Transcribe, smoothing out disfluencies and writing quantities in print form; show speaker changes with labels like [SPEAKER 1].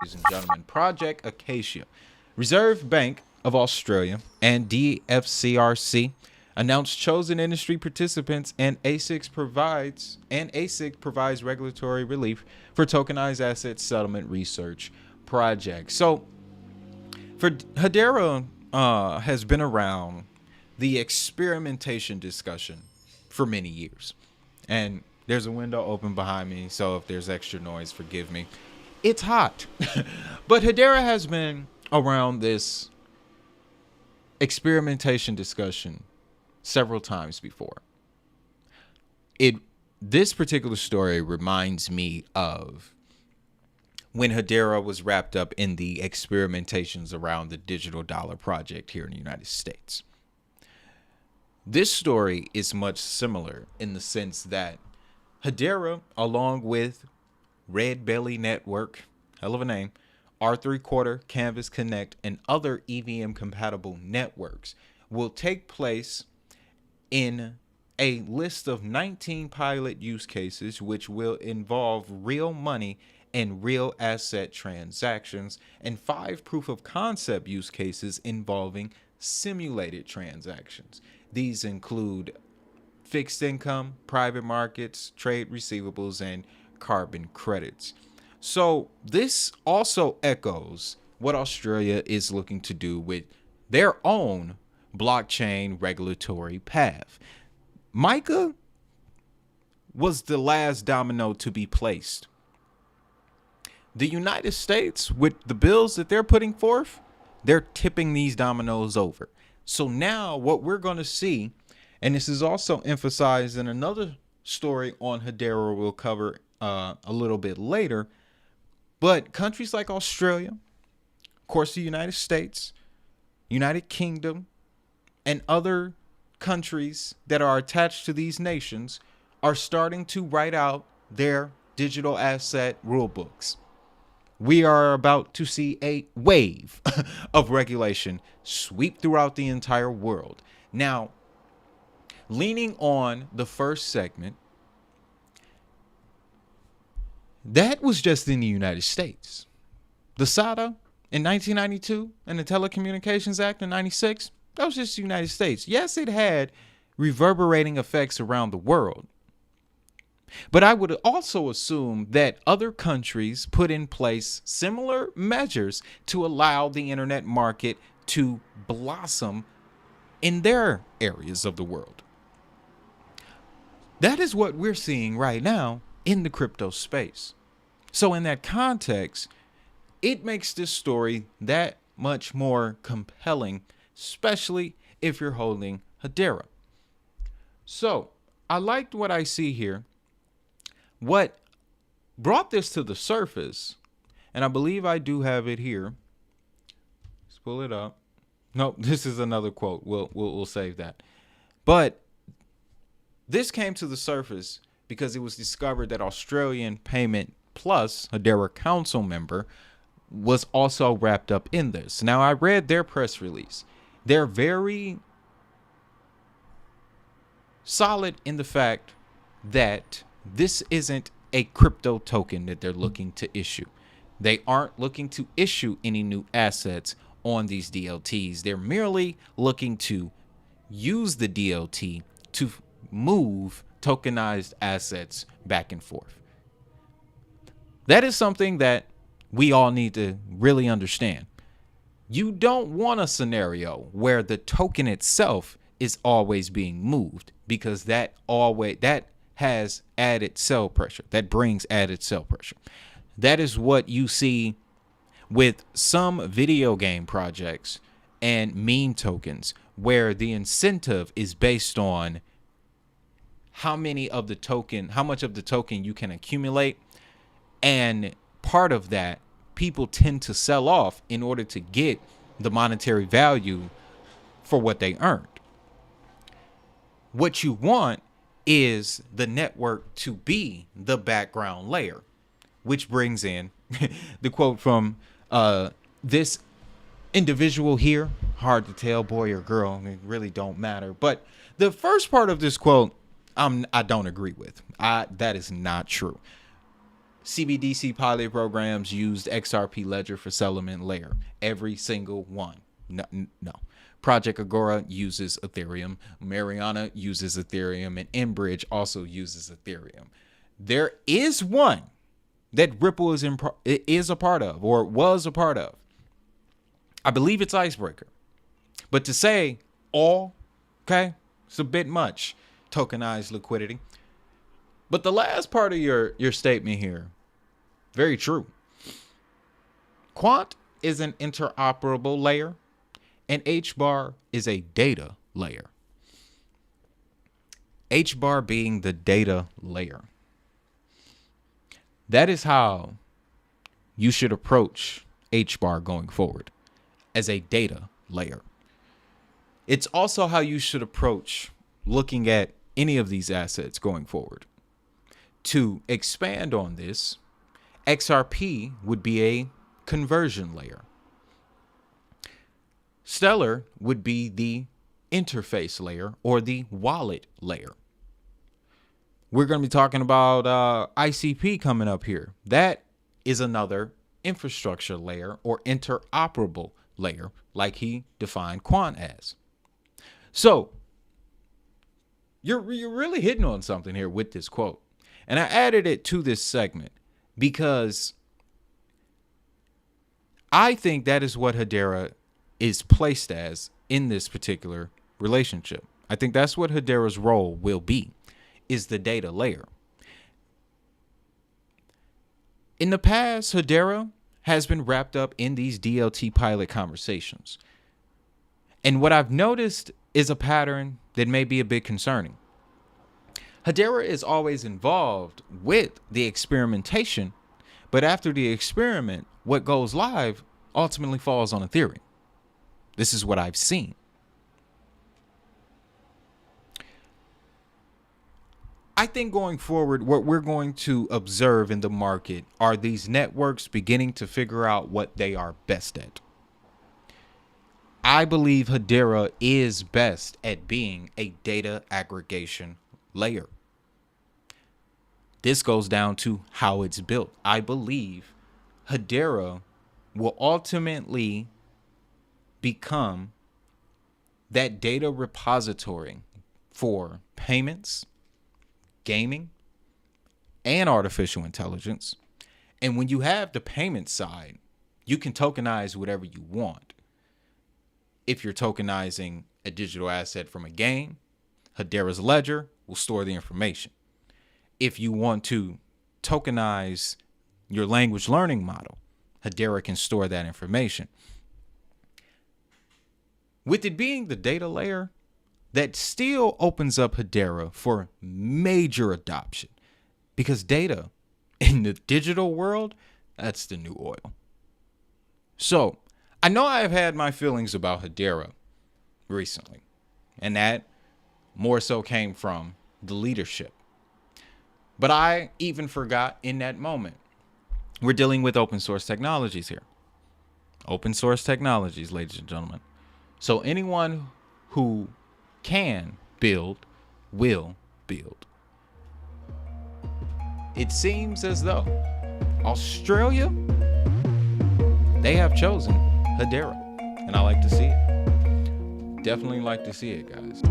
[SPEAKER 1] ladies and gentlemen. Project Acacia. Reserve Bank of Australia and DFCRC announced chosen industry participants and ASIC provides regulatory relief for tokenized asset settlement research projects. So for Hedera has been around the experimentation discussion for many years. And there's a window open behind me, so if there's extra noise, forgive me. It's hot. But Hedera has been around this experimentation discussion several times before. This particular story reminds me of when Hedera was wrapped up in the experimentations around the digital dollar project here in the United States. This story is much similar in the sense that Hedera, along with Red Belly Network, hell of a name, R3/4, Canvas Connect, and other EVM compatible networks, will take place in a list of 19 pilot use cases, which will involve real money and real asset transactions, and 5 proof of concept use cases involving simulated transactions. These include fixed income, private markets, trade receivables, and carbon credits. So this also echoes what Australia is looking to do with their own blockchain regulatory path. MiCA was the last domino to be placed. The United States, with the bills that they're putting forth, they're tipping these dominoes over. So now what we're going to see, and this is also emphasized in another story on Hedera we'll cover a little bit later, but countries like Australia, of course the United States, United Kingdom, and other countries that are attached to these nations are starting to write out their digital asset rule books. We are about to see a wave of regulation sweep throughout the entire world. Now, leaning on the first segment, that was just in the United States. The SADA in 1992 and the Telecommunications Act in 96, that was just the United States. Yes, it had reverberating effects around the world. But I would also assume that other countries put in place similar measures to allow the internet market to blossom in their areas of the world. That is what we're seeing right now in the crypto space. So in that context, it makes this story that much more compelling, especially if you're holding Hedera. So I liked what I see here. What brought this to the surface, and I believe I do have it here. Let's pull it up. No, this is another quote. We'll save that. But this came to the surface because it was discovered that Australian Payment Plus, Hedera council member, was also wrapped up in this. Now, I read their press release. They're very solid in the fact that this isn't a crypto token that they're looking to issue. They aren't looking to issue any new assets on these DLTs. They're merely looking to use the DLT to move tokenized assets back and forth. That is something that we all need to really understand. You don't want a scenario where the token itself is always being moved, because that has added sell pressure. That brings added sell pressure. That is what you see with some video game projects and meme tokens, where the incentive is based on how much of the token you can accumulate. And part of that, people tend to sell off in order to get the monetary value for what they earned. What you want is the network to be the background layer, which brings in the quote from this individual here. Hard to tell, boy or girl, it really don't matter. But the first part of this quote, I don't agree with. That is not true. CBDC pilot programs used XRP Ledger for settlement layer. Every single one. No. Project Agora uses Ethereum. Mariana uses Ethereum. And Enbridge also uses Ethereum. There is one that Ripple is a part of, or was a part of. I believe it's Icebreaker. But to say all, okay, it's a bit much. Tokenized liquidity. But the last part of your statement here, very true. Quant is an interoperable layer, and HBAR is a data layer. HBAR being the data layer. That is how you should approach HBAR going forward, as a data layer. It's also how you should approach looking at any of these assets going forward. To expand on this, XRP would be a conversion layer. Stellar would be the interface layer or the wallet layer. We're going to be talking about ICP coming up here. That is another infrastructure layer or interoperable layer, like he defined Quant as. So you're really hitting on something here with this quote. And I added it to this segment because I think that is what Hedera is placed as in this particular relationship. I think that's what Hedera's role will be, is the data layer. In the past, Hedera has been wrapped up in these DLT pilot conversations. And what I've noticed is a pattern that may be a bit concerning. Hedera is always involved with the experimentation, but after the experiment, what goes live ultimately falls on Ethereum. This is what I've seen. I think going forward, what we're going to observe in the market are these networks beginning to figure out what they are best at. I believe Hedera is best at being a data aggregation layer. This goes down to how it's built. I believe Hedera will ultimately become that data repository for payments, gaming, and artificial intelligence. And when you have the payment side, you can tokenize whatever you want. If you're tokenizing a digital asset from a game, Hedera's ledger will store the information. If you want to tokenize your language learning model, Hedera can store that information. With it being the data layer, that still opens up Hedera for major adoption, because data in the digital world, that's the new oil. So I know I have had my feelings about Hedera recently, and that more so came from the leadership. But I even forgot in that moment, we're dealing with open source technologies here. Open source technologies, ladies and gentlemen. So anyone who can build will build. It seems as though Australia, they have chosen Hedera, and I like to see it. Definitely like to see it, guys.